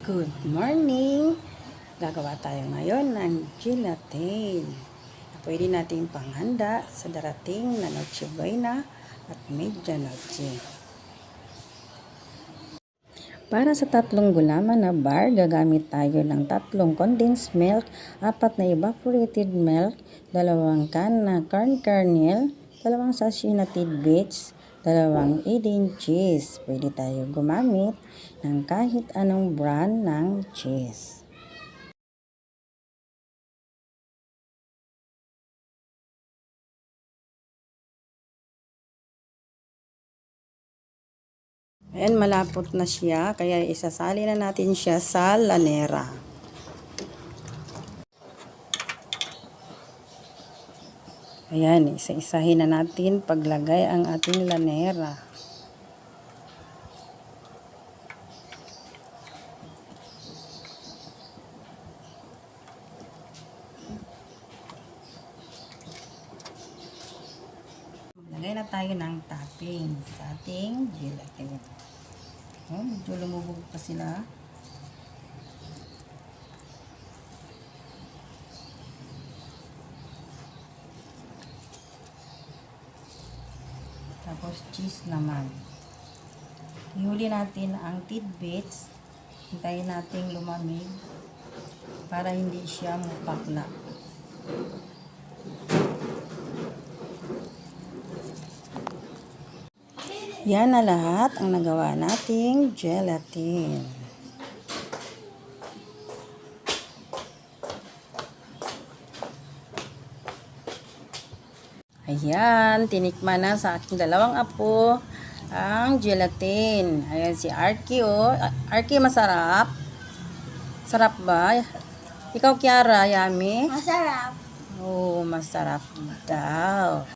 Good morning! Gagawa tayo ngayon ng gelatin. Pwede nating panghanda sa darating na Noche Buena at Medianoche. Para sa 3 gulaman na bar, gagamit tayo ng 3 condensed milk, 4 na evaporated milk, 2 can na corn kernel, 2 sachet na tidbits, 2 Eden cheese. Pwede tayo gumamit ng kahit anong brand ng cheese. Ayan, malapot na siya, kaya isasali na natin siya sa lanera. Ayan, isa-isahin na natin paglagay ang ating lanera. Maglagay na tayo ng topping sa ating gelatin. Oh, medyo lumubog pa sila. Tapos cheese naman. Ihuli natin ang tidbits. Hintayin natin lumamig para hindi siya mapakla. Yan na lahat ang nagawa nating gelatin. Ayan, tinikman na sa aking 2 apo ang gelatin. Ayan si Arky, oh. Arky, masarap? Sarap ba? Ikaw, Kiara, yummy? Masarap. Oh, masarap daw.